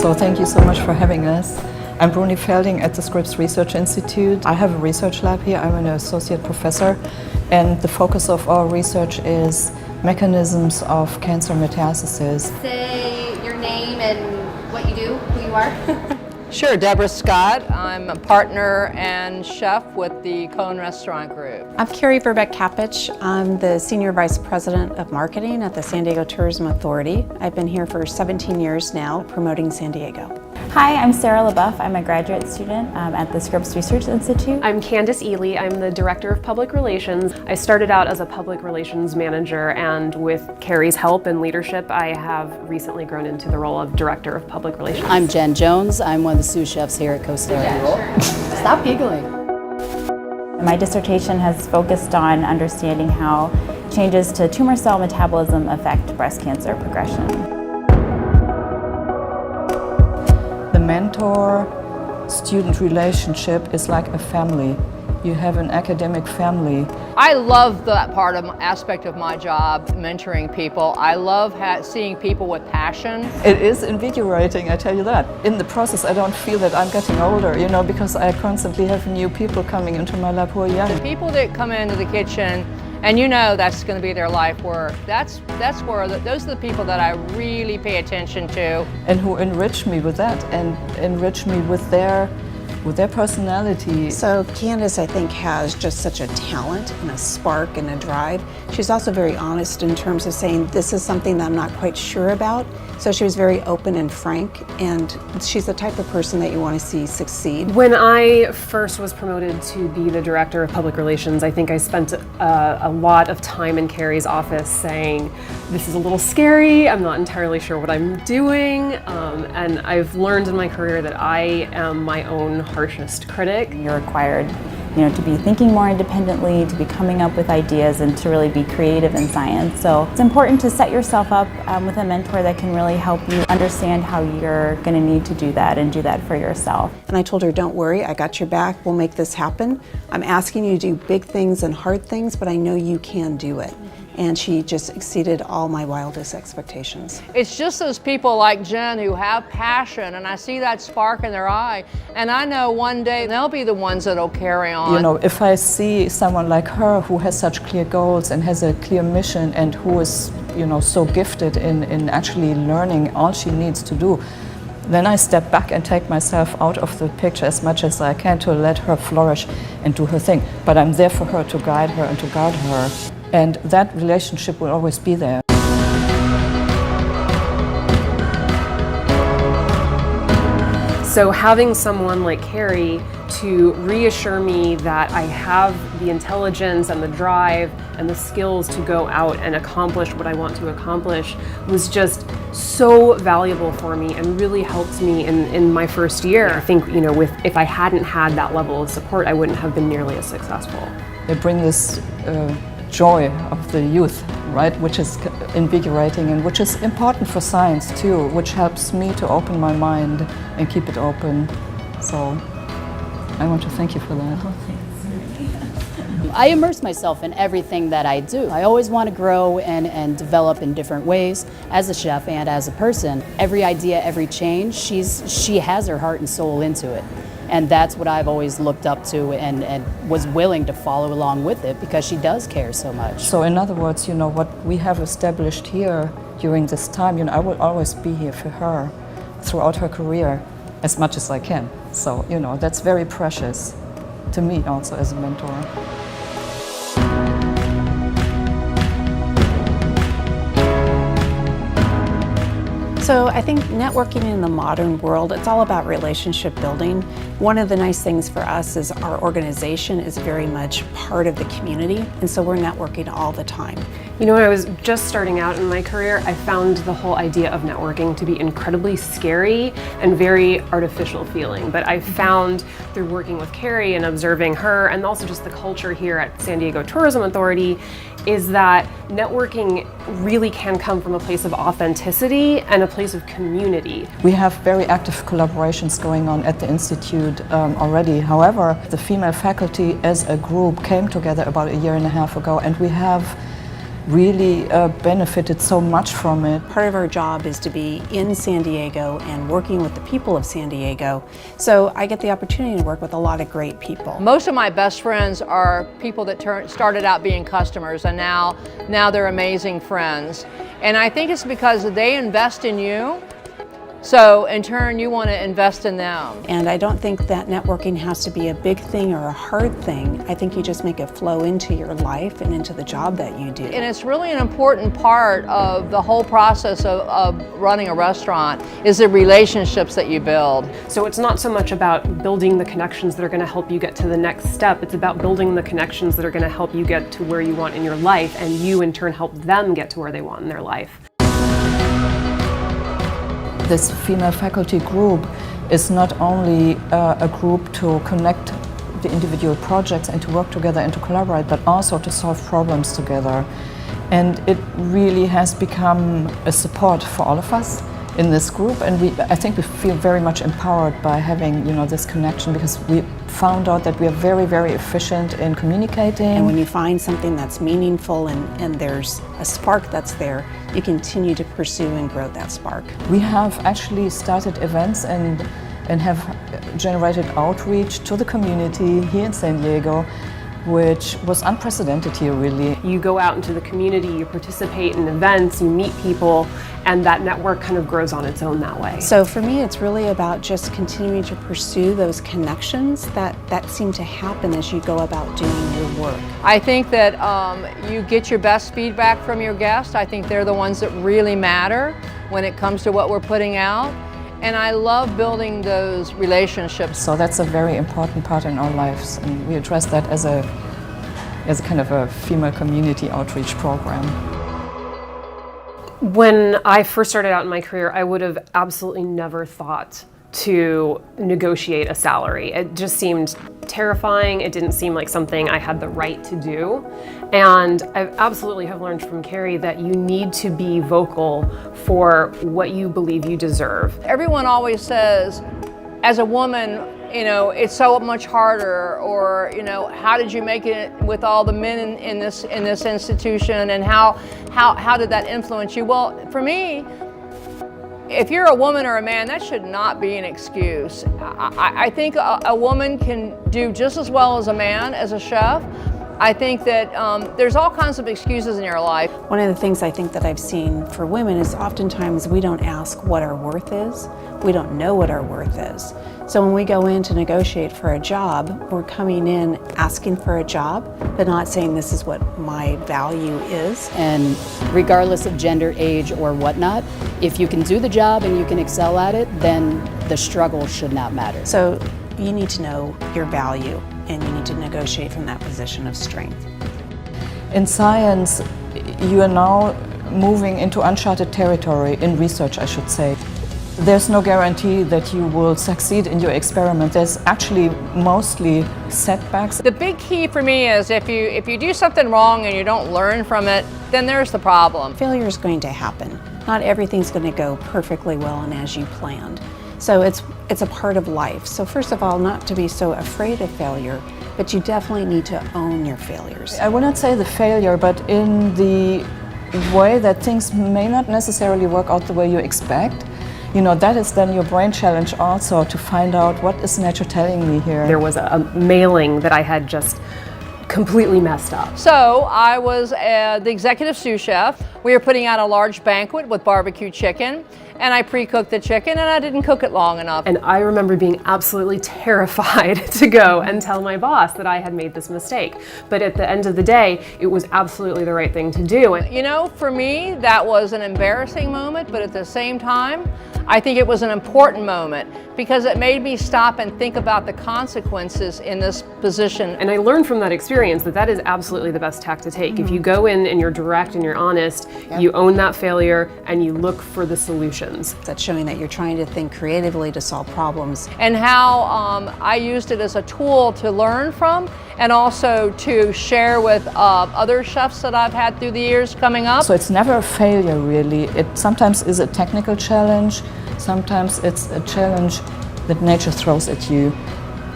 So thank you so much for having us. I'm Bruni Felding at the Scripps Research Institute. I have a research lab here. I'm an associate professor, and the focus of our research is mechanisms of cancer metastasis. Say your name and what you do, who you are. Sure, Deborah Scott. I'm a partner and chef with the Cone Restaurant Group. I'm Carrie Verbeck-Capich. I'm the Senior Vice President of Marketing at the San Diego Tourism Authority. I've been here for 17 years now, promoting San Diego. Hi, I'm Sarah LaBeouf. I'm a graduate student at the Scripps Research Institute. I'm Candace Ely. I'm the Director of Public Relations. I started out as a Public Relations Manager, and with Carrie's help and leadership, I have recently grown into the role of Director of Public Relations. I'm Jen Jones. I'm one of the sous chefs here at Costa Rica. Yeah, sure. Stop giggling. My dissertation has focused on understanding how changes to tumor cell metabolism affect breast cancer progression. The mentor-student relationship is like a family. You have an academic family. I love that aspect of my job, mentoring people. I love seeing people with passion. It is invigorating, I tell you that. In the process, I don't feel that I'm getting older, because I constantly have new people coming into my lab who are young. The people that come into the kitchen, and that's going to be their life work. Those are the people that I really pay attention to. And who enrich me with that, and enrich me with their personality. So Candace, I think, has just such a talent and a spark and a drive. She's also very honest in terms of saying, this is something that I'm not quite sure about. So she was very open and frank, and she's the type of person that you want to see succeed. When I first was promoted to be the Director of Public Relations, I think I spent a lot of time in Carrie's office saying, this is a little scary, I'm not entirely sure what I'm doing, and I've learned in my career that I am my own harshest critic. You're required, to be thinking more independently, to be coming up with ideas, and to really be creative in science. So it's important to set yourself up with a mentor that can really help you understand how you're going to need to do that and do that for yourself. And I told her, don't worry, I got your back, we'll make this happen. I'm asking you to do big things and hard things, but I know you can do it. And she just exceeded all my wildest expectations. It's just those people like Jen who have passion, and I see that spark in their eye, and I know one day they'll be the ones that'll carry on. If I see someone like her who has such clear goals and has a clear mission, and who is, so gifted in actually learning all she needs to do, then I step back and take myself out of the picture as much as I can to let her flourish and do her thing. But I'm there for her, to guide her and to guard her. And that relationship will always be there. So having someone like Carrie to reassure me that I have the intelligence and the drive and the skills to go out and accomplish what I want to accomplish was just so valuable for me and really helped me in my first year. I think, if I hadn't had that level of support, I wouldn't have been nearly as successful. They bring this joy of the youth, right, which is invigorating and which is important for science too, which helps me to open my mind and keep it open. So I want to thank you for that. I immerse myself in everything that I do. I always want to grow and develop in different ways as a chef and as a person. Every idea, every change, she has her heart and soul into it. And that's what I've always looked up to and was willing to follow along with it because she does care so much. So in other words, what we have established here during this time, I will always be here for her throughout her career as much as I can. So, that's very precious to me also as a mentor. So I think networking in the modern world, it's all about relationship building. One of the nice things for us is our organization is very much part of the community, and so we're networking all the time. When I was just starting out in my career, I found the whole idea of networking to be incredibly scary and very artificial feeling. But I found through working with Carrie and observing her, and also just the culture here at San Diego Tourism Authority, is that networking really can come from a place of authenticity and a place of community. We have very active collaborations going on at the Institute already. However, the female faculty as a group came together about a year and a half ago, and we have really benefited so much from it. Part of our job is to be in San Diego and working with the people of San Diego. So I get the opportunity to work with a lot of great people. Most of my best friends are people that started out being customers, and now they're amazing friends. And I think it's because they invest in you, so in turn you want to invest in them. And I don't think that networking has to be a big thing or a hard thing. I think you just make it flow into your life and into the job that you do. And it's really an important part of the whole process of running a restaurant is the relationships that you build. So it's not so much about building the connections that are going to help you get to the next step. It's about building the connections that are going to help you get to where you want in your life, and you in turn help them get to where they want in their life. This female faculty group is not only a group to connect the individual projects and to work together and to collaborate, but also to solve problems together. And it really has become a support for all of us in this group, and I think we feel very much empowered by having, you know, this connection, because we found out that we are very, very efficient in communicating. And when you find something that's meaningful and there's a spark that's there, you continue to pursue and grow that spark. We have actually started events and have generated outreach to the community here in San Diego, which was unprecedented here, really. You go out into the community, you participate in events, you meet people, and that network kind of grows on its own that way. So for me, it's really about just continuing to pursue those connections that seem to happen as you go about doing your work. I think that you get your best feedback from your guests. I think they're the ones that really matter when it comes to what we're putting out. And I love building those relationships. So that's a very important part in our lives, and we address that as a kind of a female community outreach program. When I first started out in my career, I would have absolutely never thought to negotiate a salary. It just seemed terrifying. It didn't seem like something I had the right to do. And I absolutely have learned from Carrie that you need to be vocal for what you believe you deserve. Everyone always says, as a woman, you know, it's so much harder, or, you know, how did you make it with all the men in this institution, and how did that influence you? Well, for me, if you're a woman or a man, that should not be an excuse. I think a woman can do just as well as a man as a chef. I think that there's all kinds of excuses in your life. One of the things I think that I've seen for women is oftentimes we don't ask what our worth is. We don't know what our worth is. So when we go in to negotiate for a job, we're coming in asking for a job, but not saying this is what my value is. And regardless of gender, age, or whatnot, if you can do the job and you can excel at it, then the struggle should not matter. So you need to know your value, and you need to negotiate from that position of strength. In science, you are now moving into uncharted territory, in research I should say. There's no guarantee that you will succeed in your experiment. There's actually mostly setbacks. The big key for me is if you do something wrong and you don't learn from it, then there's the problem. Failure is going to happen. Not everything's going to go perfectly well and as you planned. So it's a part of life. So first of all, not to be so afraid of failure, but you definitely need to own your failures. I would not say the failure, but in the way that things may not necessarily work out the way you expect. You know, that is then your brain challenge also, to find out what is nature telling me here. There was a mailing that I had just completely messed up. So I was the executive sous chef. We were putting out a large banquet with barbecue chicken, and I pre-cooked the chicken and I didn't cook it long enough. And I remember being absolutely terrified to go and tell my boss that I had made this mistake. But at the end of the day, it was absolutely the right thing to do. And you know, for me, that was an embarrassing moment, but at the same time, I think it was an important moment because it made me stop and think about the consequences in this position. And I learned from that experience that that is absolutely the best tack to take. If you go in and you're direct and you're honest, you own that failure and you look for the solutions. That's showing that you're trying to think creatively to solve problems. And how I used it as a tool to learn from and also to share with other chefs that I've had through the years coming up. So it's never a failure, really. It sometimes is a technical challenge, sometimes it's a challenge that nature throws at you.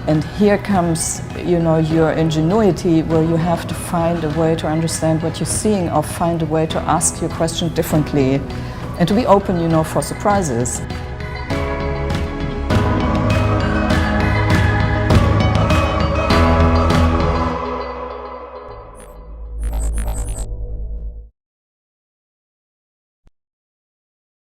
And here comes, you know, your ingenuity, where you have to find a way to understand what you're seeing, or find a way to ask your question differently, and to be open, you know, for surprises.